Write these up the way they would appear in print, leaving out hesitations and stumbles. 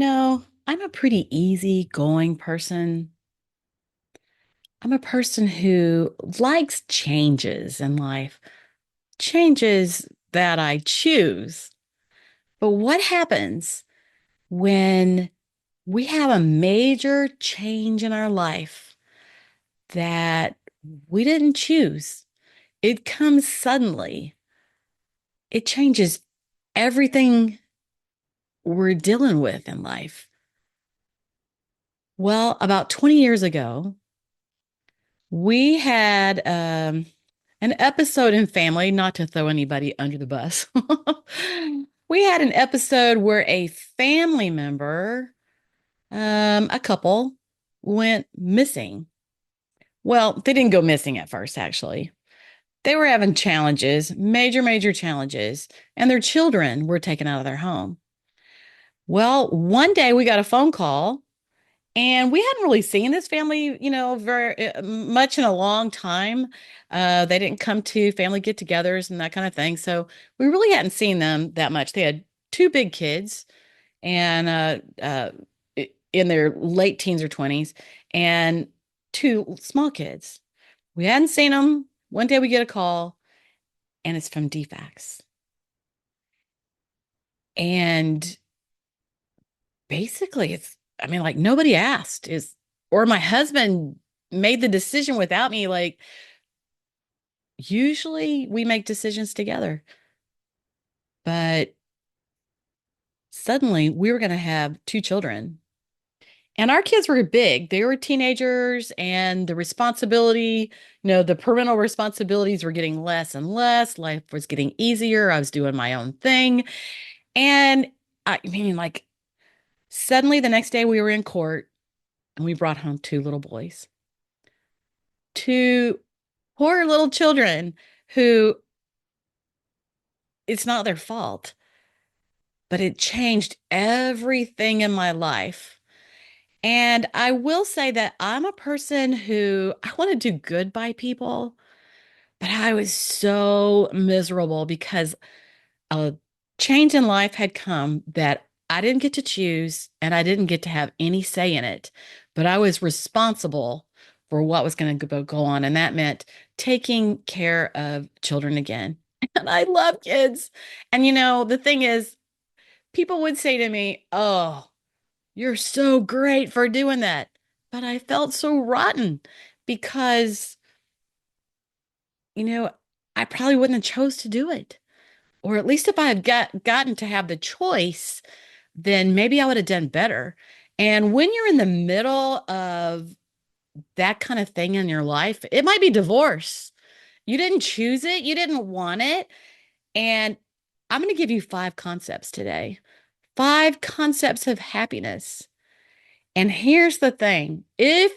I'm a pretty easygoing person. I'm a person who likes changes in life, changes that I choose. But what happens when we have a major change in our life that we didn't choose? It comes suddenly. It changes everything we're dealing with in life. Well, about 20 years ago, we had an episode in family, not to throw anybody under the bus. We had an episode where a family member, a couple, went missing. Well, they didn't go missing at first, actually. They were having challenges, major challenges, and their children were taken out of their home. Well, one day we got a phone call. And we hadn't really seen this family, very much in a long time. They didn't come to family get-togethers and that kind of thing. So we really hadn't seen them that much. They had two big kids and in their late teens or 20s and two small kids. We hadn't seen them. One day we get a call and it's from DFAX. And basically I mean, like nobody asked or my husband made the decision without me. Like usually we make decisions together, but suddenly we were going to have two children. And our kids were big. They were teenagers, and the responsibility, the parental responsibilities were getting less and less. Life was getting easier. I was doing my own thing. And I mean, like, suddenly the next day we were in court and we brought home two little boys, two poor little children who it's not their fault, but it changed everything in my life. And I will say that I'm a person who I want to do good by people, but I was so miserable because a change in life had come that I didn't get to choose and I didn't get to have any say in it, but I was responsible for what was going to go on. And that meant taking care of children again. And I love kids. And the thing is, people would say to me, "Oh, you're so great for doing that." But I felt so rotten because, you know, I probably wouldn't have chose to do it. Or at least if I had gotten to have the choice, then maybe I would have done better. And when you're in the middle of that kind of thing in your life, it might be divorce. You didn't choose it, you didn't want it. And I'm going to give you five concepts today. Five concepts of happiness. And here's the thing. If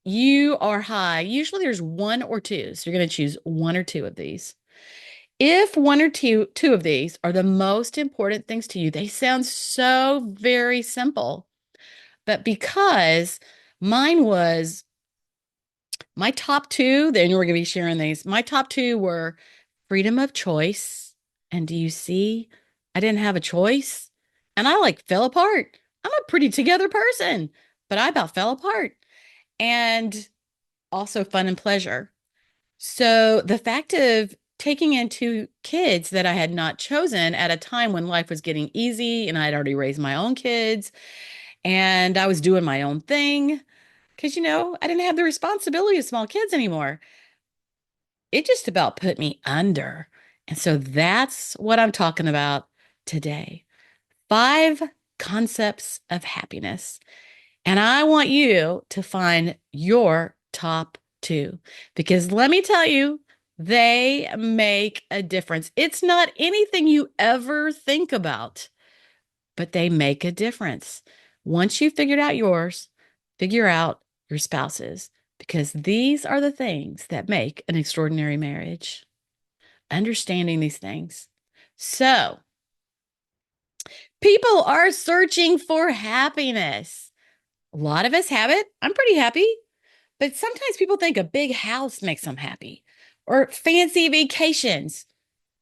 you are high, usually there's one or two. So you're going to choose one or two of these. If one or two of these are the most important things to you, they sound so very simple. But because mine was my top two, then we're going to be sharing these. My top two were freedom of choice. And do you see? I didn't have a choice. And I like fell apart. I'm a pretty together person, but I about fell apart. And also fun and pleasure. So the fact of taking in two kids that I had not chosen at a time when life was getting easy and I had already raised my own kids and I was doing my own thing because, I didn't have the responsibility of small kids anymore. It just about put me under. And so that's what I'm talking about today. Five concepts of happiness. And I want you to find your top two because let me tell you, they make a difference. It's not anything you ever think about, but they make a difference. Once you've figured out yours, figure out your spouse's because these are the things that make an extraordinary marriage. Understanding these things. So, people are searching for happiness. A lot of us have it. I'm pretty happy. But sometimes people think a big house makes them happy or fancy vacations,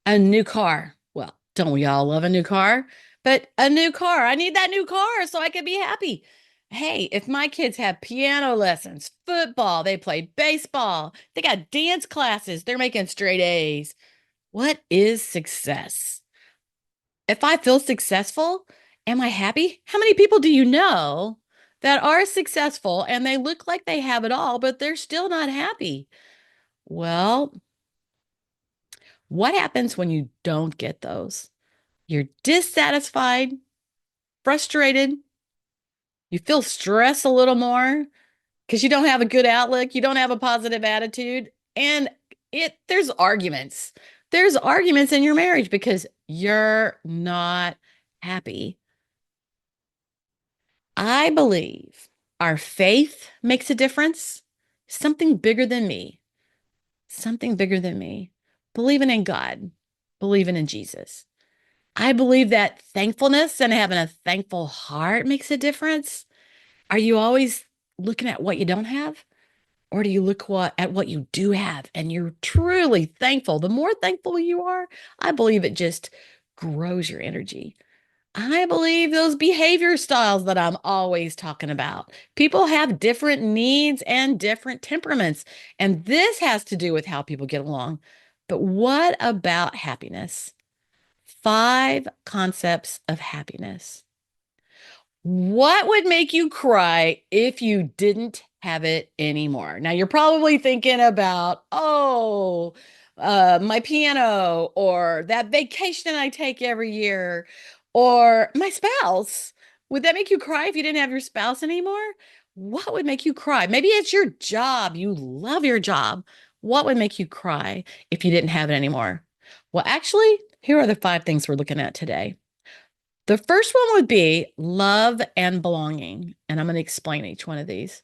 a new car. Well, don't we all love a new car? But a new car, I need that new car so I can be happy. Hey, if my kids have piano lessons, football, they play baseball, they got dance classes, they're making straight A's. What is success? If I feel successful, am I happy? How many people do you know that are successful and they look like they have it all, but they're still not happy? Well, what happens when you don't get those? You're dissatisfied, frustrated, you feel stress a little more because you don't have a good outlook, you don't have a positive attitude, and there's arguments. There's arguments in your marriage because you're not happy. I believe our faith makes a difference. Something bigger than me, something bigger than me. Believing in God, believing in Jesus. I believe that thankfulness and having a thankful heart makes a difference. Are you always looking at what you don't have? Or do you at what you do have and you're truly thankful? The more thankful you are, I believe it just grows your energy. I believe those behavior styles that I'm always talking about. People have different needs and different temperaments, and this has to do with how people get along. But what about happiness? Five concepts of happiness. What would make you cry if you didn't have it anymore? Now, you're probably thinking about, oh, my piano, or that vacation I take every year, or my spouse. Would that make you cry if you didn't have your spouse anymore? What would make you cry? Maybe it's your job. You love your job. What would make you cry if you didn't have it anymore? Well, actually, here are the five things we're looking at today. The first one would be love and belonging. And I'm going to explain each one of these.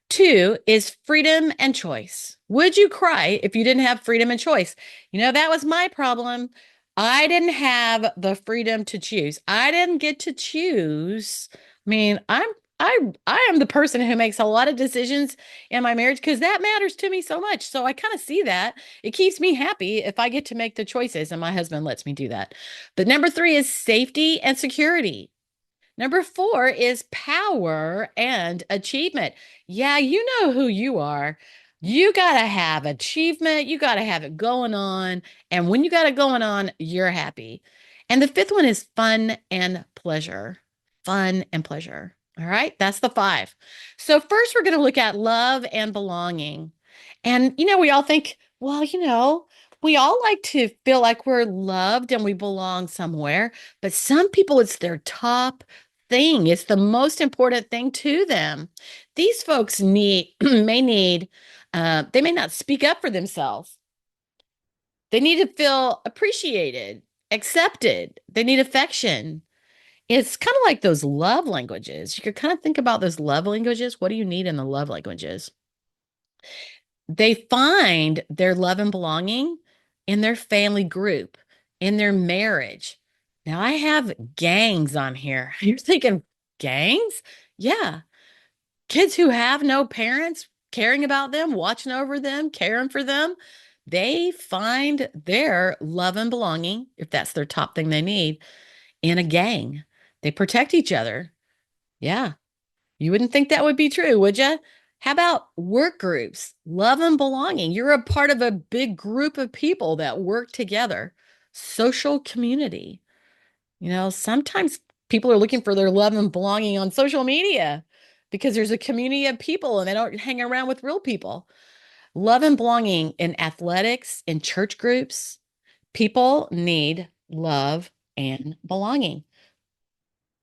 Two is freedom and choice. Would you cry if you didn't have freedom and choice? That was my problem. I didn't have the freedom to choose. I didn't get to choose. I mean, I am the person who makes a lot of decisions in my marriage because that matters to me so much. So I kind of see that. It keeps me happy if I get to make the choices and my husband lets me do that. But number three is safety and security. Number four is power and achievement. Yeah, you know who you are. You got to have achievement. You got to have it going on. And when you got it going on, you're happy. And the fifth one is fun and pleasure. Fun and pleasure. All right, that's the five. So, first, we're going to look at love and belonging. And, we all think, well, we all like to feel like we're loved and we belong somewhere. But some people, it's their top thing. It's the most important thing to them. These folks they may not speak up for themselves. They need to feel appreciated, accepted. They need affection. It's kind of like those love languages. You could kind of think about those love languages. What do you need in the love languages? They find their love and belonging in their family group, in their marriage. Now, I have gangs on here. You're thinking, gangs? Yeah. Kids who have no parents caring about them, watching over them, caring for them, they find their love and belonging, if that's their top thing they need, in a gang. They protect each other. Yeah. You wouldn't think that would be true, would you? How about work groups? Love and belonging. You're a part of a big group of people that work together. Social community. Sometimes people are looking for their love and belonging on social media because there's a community of people and they don't hang around with real people. Love and belonging in athletics, in church groups. People need love and belonging.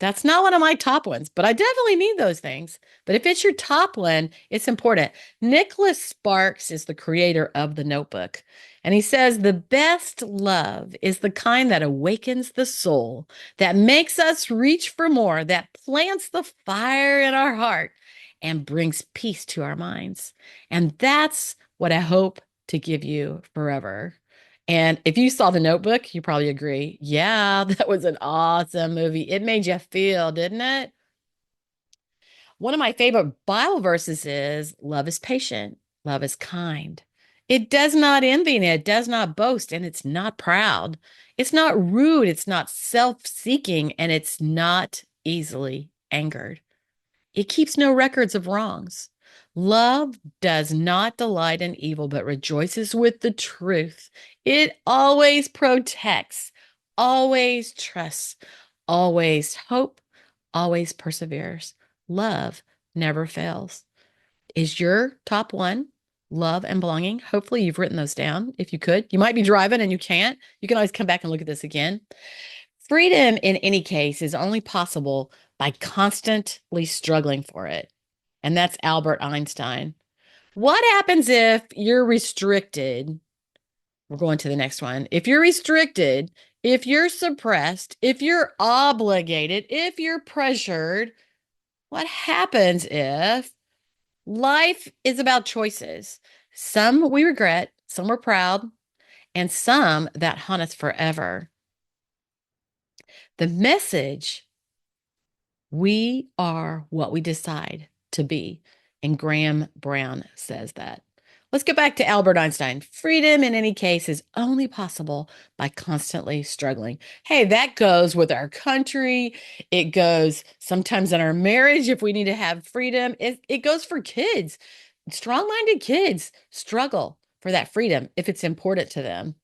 That's not one of my top ones, but I definitely need those things. But if it's your top one, it's important. Nicholas Sparks is the creator of The Notebook. And he says the best love is the kind that awakens the soul, that makes us reach for more, that plants the fire in our heart and brings peace to our minds. And that's what I hope to give you forever. And if you saw The Notebook, you probably agree. Yeah, that was an awesome movie. It made you feel, didn't it? One of my favorite Bible verses is love is patient, love is kind. It does not envy and it does not boast and it's not proud. It's not rude. It's not self seeking and it's not easily angered. It keeps no records of wrongs. Love does not delight in evil, but rejoices with the truth. It always protects, always trusts, always hope, always perseveres. Love never fails. Is your top one love and belonging? Hopefully, you've written those down. If you could, you might be driving and you can't. You can always come back and look at this again. Freedom, in any case, is only possible by constantly struggling for it. And that's Albert Einstein. What happens if you're restricted? We're going to the next one. If you're restricted, if you're suppressed, if you're obligated, if you're pressured, what happens if life is about choices? Some we regret, some we're proud, and some that haunt us forever. The message: we are what we decide to be. And Graham Brown says that. Let's get back to Albert Einstein. Freedom, in any case, is only possible by constantly struggling. Hey, that goes with our country. It goes sometimes in our marriage if we need to have freedom. It goes for kids. Strong minded kids struggle for that freedom if it's important to them.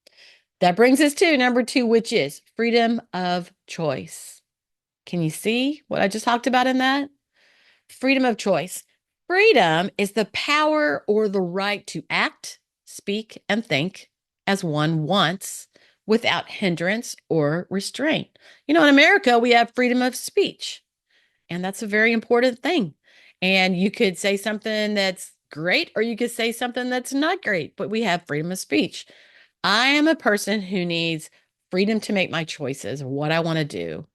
That brings us to number two, which is freedom of choice. Can you see what I just talked about in that? Freedom of choice. Freedom is the power or the right to act, speak, and think as one wants without hindrance or restraint. You know, in America, we have freedom of speech, and that's a very important thing. And you could say something that's great, or you could say something that's not great, but we have freedom of speech. I am a person who needs freedom to make my choices, what I want to do.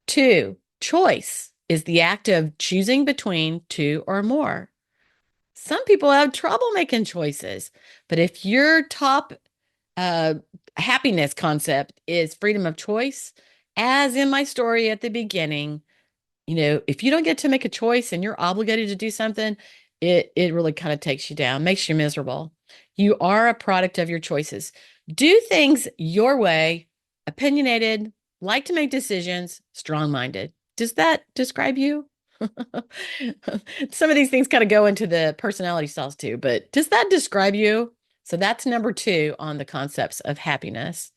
Two, choice is the act of choosing between two or more. Some people have trouble making choices, but if your top uh, happiness concept is freedom of choice, as in my story at the beginning, you know, if you don't get to make a choice and you're obligated to do something, it really kind of takes you down, makes you miserable. You are a product of your choices. Do things your way, opinionated, like to make decisions, strong-minded. Does that describe you? Some of these things kind of go into the personality styles too, but does that describe you? So that's number two on the concepts of happiness.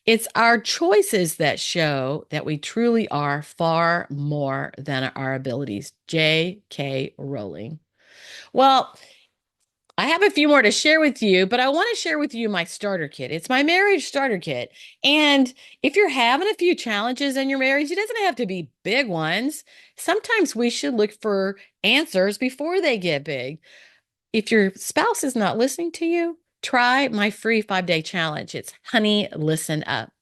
It's our choices that show that we truly are far more than our abilities. J.K. Rowling. Well, I have a few more to share with you, but I want to share with you my starter kit. It's my marriage starter kit. And if you're having a few challenges in your marriage, it doesn't have to be big ones. Sometimes we should look for answers before they get big. If your spouse is not listening to you, try my free 5-day challenge. It's Honey, Listen Up.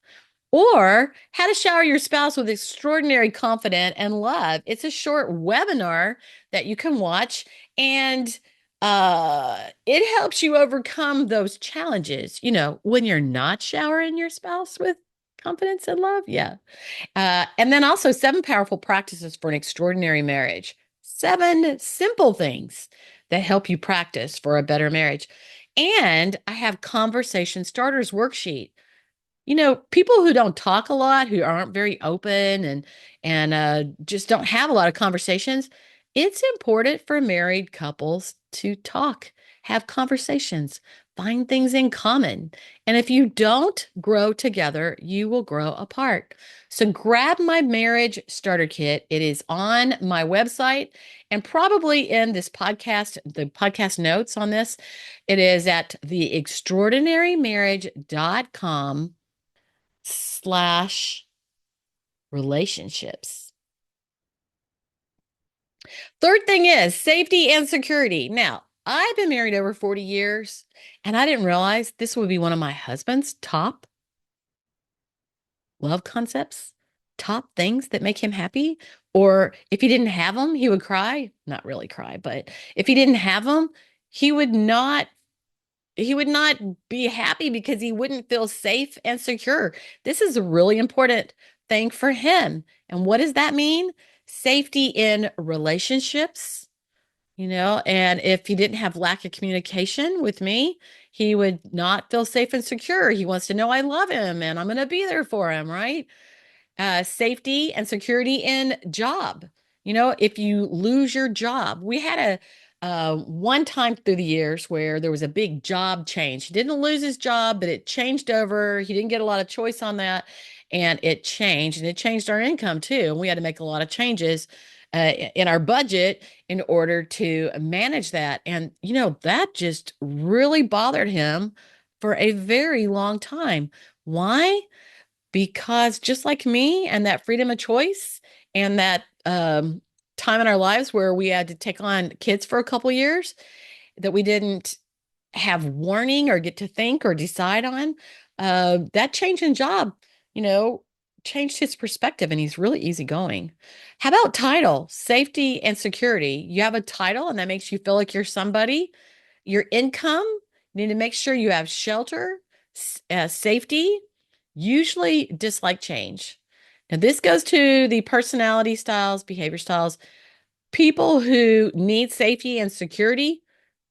Or how to shower your spouse with extraordinary confidence and love. It's a short webinar that you can watch, and it helps you overcome those challenges. You know, when you're not showering your spouse with confidence and love. Yeah. And then also 7 powerful practices for an extraordinary marriage. 7 simple things that help you practice for a better marriage. And I have conversation starters worksheet. You know, people who don't talk a lot, who aren't very open and just don't have a lot of conversations, it's important for married couples to talk, have conversations, find things in common. And if you don't grow together, you will grow apart. So grab my marriage starter kit. It is on my website and probably in this podcast, the podcast notes on this. It is at theextraordinarymarriage.com/relationships. Third thing is safety and security. Now, I've been married over 40 years, and I didn't realize this would be one of my husband's top love concepts, top things that make him happy. Or if he didn't have them, he would cry. Not really cry, but if he didn't have them, he would not he would not be happy because he wouldn't feel safe and secure. This is a really important thing for him. And what does that mean? Safety in relationships, And if he didn't have lack of communication with me, he would not feel safe and secure. He wants to know I love him and I'm going to be there for him, right? Safety and security in job. If you lose your job, we had one time through the years where there was a big job change. He didn't lose his job, but it changed over. He didn't get a lot of choice on that, and it changed our income too. And we had to make a lot of changes in our budget in order to manage that. And that just really bothered him for a very long time. Why? Because just like me and that freedom of choice and that time in our lives where we had to take on kids for a couple years that we didn't have warning or get to think or decide on, that change in job, you know, changed his perspective and he's really easygoing. How about title, safety and security? You have a title and that makes you feel like you're somebody. Your income, you need to make sure you have shelter, safety, usually dislike change. Now, this goes to the personality styles, behavior styles. People who need safety and security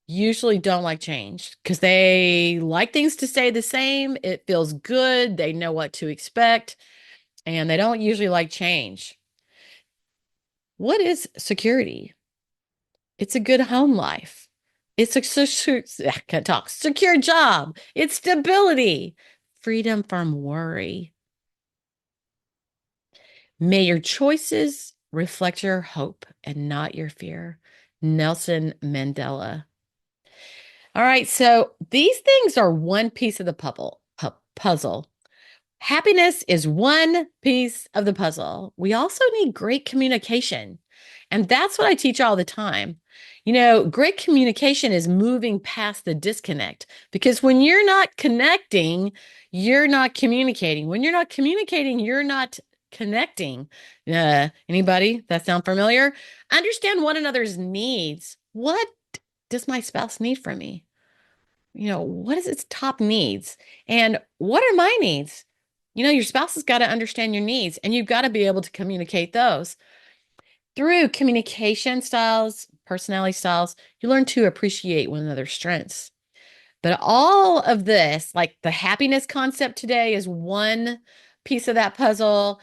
usually don't like change because they like things to stay the same. It feels good. They know what to expect, and they don't usually like change. What is security? It's a good home life. It's I can't talk. Secure job. It's stability. Freedom from worry. May your choices reflect your hope and not your fear. Nelson Mandela. All right, so these things are one piece of the puzzle. Happiness is one piece of the puzzle. We also need great communication. And that's what I teach all the time. Great communication is moving past the disconnect because when you're not connecting, you're not communicating. When you're not communicating, you're not connecting. Anybody that sound familiar? Understand one another's needs. What does my spouse need from me? What is its top needs? And what are my needs? Your spouse has got to understand your needs and you've got to be able to communicate those. Through communication styles, personality styles, you learn to appreciate one another's strengths. But all of this, like the happiness concept today, is one piece of that puzzle.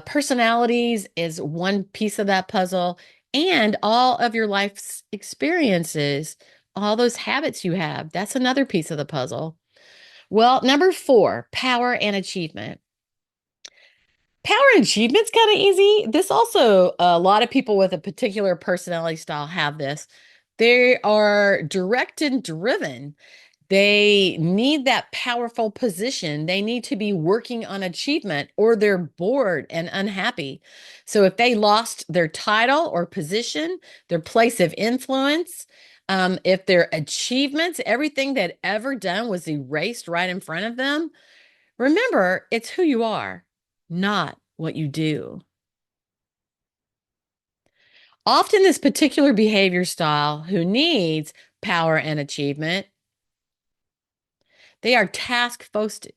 Personalities is one piece of that puzzle. And all of your life's experiences, all those habits you have, that's another piece of the puzzle. Well, number 4, power and achievement. Power and achievement's kind of easy. This also, a lot of people with a particular personality style have this. They are direct and driven. They need that powerful position. They need to be working on achievement or they're bored and unhappy. So if they lost their title or position, their place of influence, if their achievements, everything they'd ever done was erased right in front of them, remember, it's who you are, not what you do. Often, this particular behavior style who needs power and achievement, they are task focused.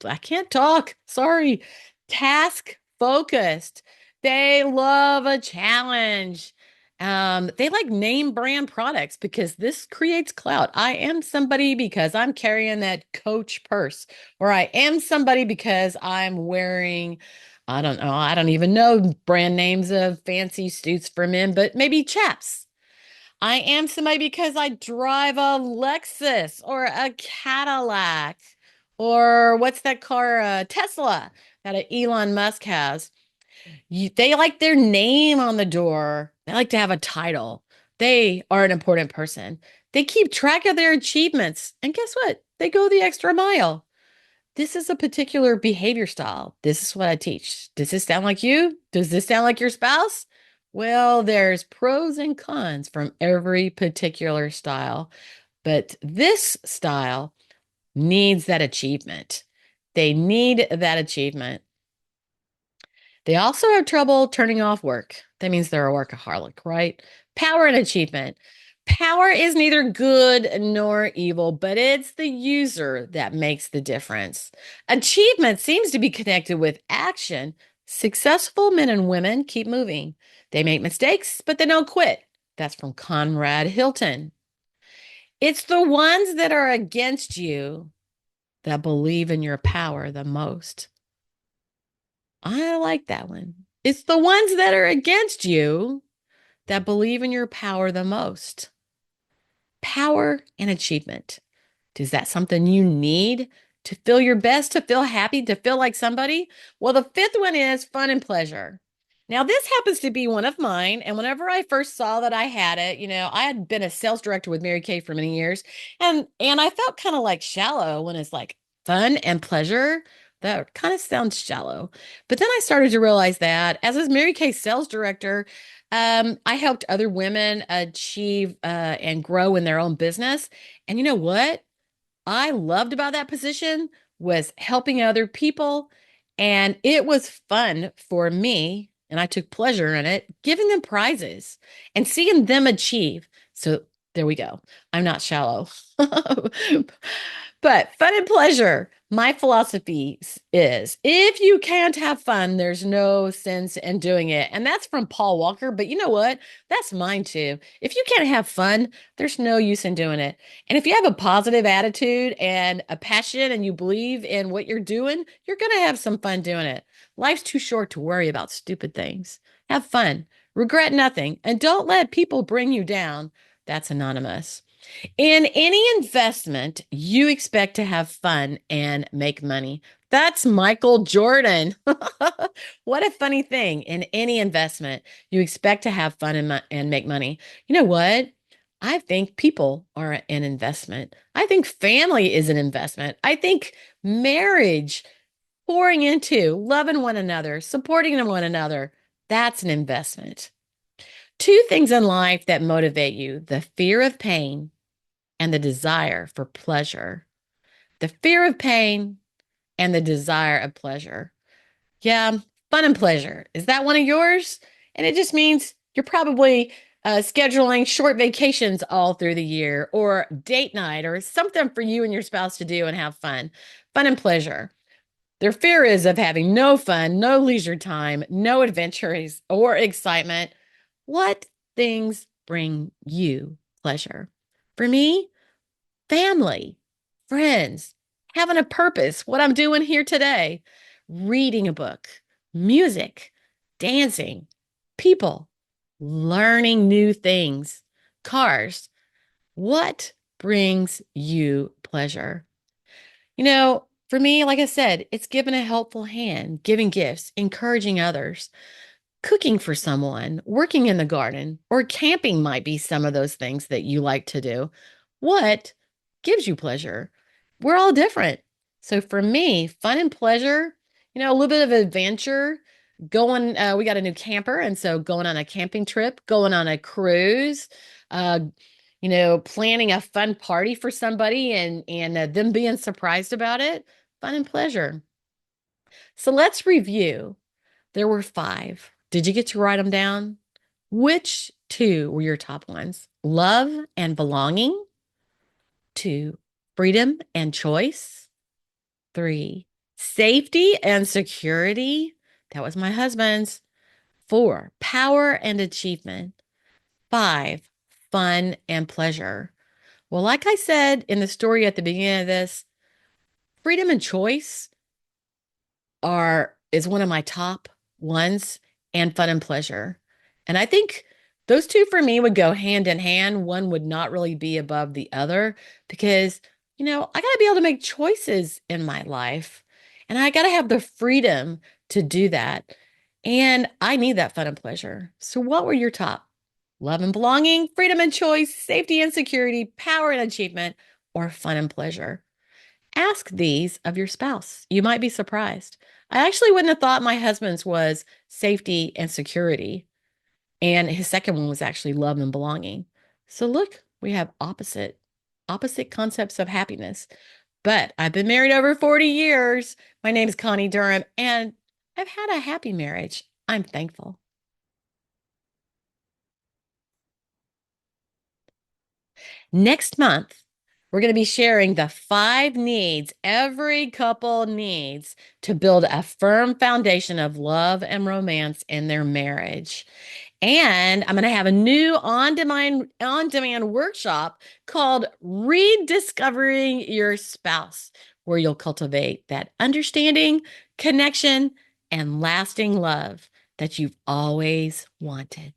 I can't talk. Sorry. Task focused. They love a challenge. They like name brand products because this creates clout. I am somebody because I'm carrying that Coach purse, or I am somebody because I'm wearing, I don't know, I don't even know brand names of fancy suits for men, but maybe chaps. I am somebody because I drive a Lexus or a Cadillac or what's that car, Tesla that Elon Musk has. They like their name on the door. They like to have a title. They are an important person. They keep track of their achievements. And guess what? They go the extra mile. This is a particular behavior style. This is what I teach. Does this sound like you? Does this sound like your spouse? Well, there's pros and cons from every particular style, but this style needs that achievement. They need that achievement. They also have trouble turning off work. That means they're a workaholic, right? Power and achievement. Power is neither good nor evil, but it's the user that makes the difference. Achievement seems to be connected with action. Successful men and women keep moving. They make mistakes, but they don't quit. That's from Conrad Hilton. It's the ones that are against you that believe in your power the most. I like that one. It's the ones that are against you that believe in your power the most. Power and achievement. Is that something you need to feel your best, to feel happy, to feel like somebody? Well, the fifth one is fun and pleasure. Now, this happens to be one of mine. And whenever I first saw that I had it, I had been a sales director with Mary Kay for many years. And I felt kind of like shallow when it's like fun and pleasure. That kind of sounds shallow. But then I started to realize that as a Mary Kay sales director, I helped other women achieve and grow in their own business. And you know what I loved about that position was helping other people. And it was fun for me. And I took pleasure in it, giving them prizes and seeing them achieve. So there we go. I'm not shallow. But fun and pleasure, my philosophy is if you can't have fun, there's no sense in doing it. And that's from Paul Walker. But you know what? That's mine too. If you can't have fun, there's no use in doing it. And if you have a positive attitude and a passion and you believe in what you're doing, you're going to have some fun doing it. Life's too short to worry about stupid things. Have fun, regret nothing, and don't let people bring you down. That's anonymous. In any investment, you expect to have fun and make money. That's Michael Jordan. What a funny thing. In any investment, you expect to have fun and make money. You know what? I think people are an investment. I think family is an investment. I think marriage, pouring into, loving one another, supporting one another, that's an investment. Two things in life that motivate you: the fear of pain and the desire for pleasure. The fear of pain and the desire of pleasure. Yeah, fun and pleasure. Is that one of yours? And it just means you're probably scheduling short vacations all through the year or date night or something for you and your spouse to do and have fun. Fun and pleasure. Their fear is of having no fun, no leisure time, no adventures or excitement. What things bring you pleasure? For me, family, friends, having a purpose, what I'm doing here today, reading a book, music, dancing, people, learning new things, cars. What brings you pleasure? For me, like I said, it's giving a helpful hand, giving gifts, encouraging others, cooking for someone, working in the garden, or camping might be some of those things that you like to do. What gives you pleasure? We're all different. So for me, fun and pleasure, a little bit of adventure, we got a new camper. And so going on a camping trip, going on a cruise, uh, planning a fun party for somebody and them being surprised about it, fun and pleasure. So let's review. There were five. Did you get to write them down? Which two were your top ones? Love and belonging. Two, freedom and choice. Three, safety and security. That was my husband's. Four, power and achievement. Five, fun and pleasure. Well, like I said in the story at the beginning of this, freedom and choice is one of my top ones, and fun and pleasure. And I think those two for me would go hand in hand. One would not really be above the other because, I got to be able to make choices in my life and I got to have the freedom to do that. And I need that fun and pleasure. So what were your top? Love and belonging, freedom and choice, safety and security, power and achievement, or fun and pleasure? Ask these of your spouse. You might be surprised. I actually wouldn't have thought my husband's was safety and security, and his second one was actually love and belonging. So look, we have opposite concepts of happiness. But I've been married over 40 years. My name is Connie Durham, and I've had a happy marriage. I'm thankful. Next month, we're going to be sharing the 5 needs every couple needs to build a firm foundation of love and romance in their marriage. And I'm going to have a new on demand workshop called Rediscovering Your Spouse, where you'll cultivate that understanding, connection, and lasting love that you've always wanted.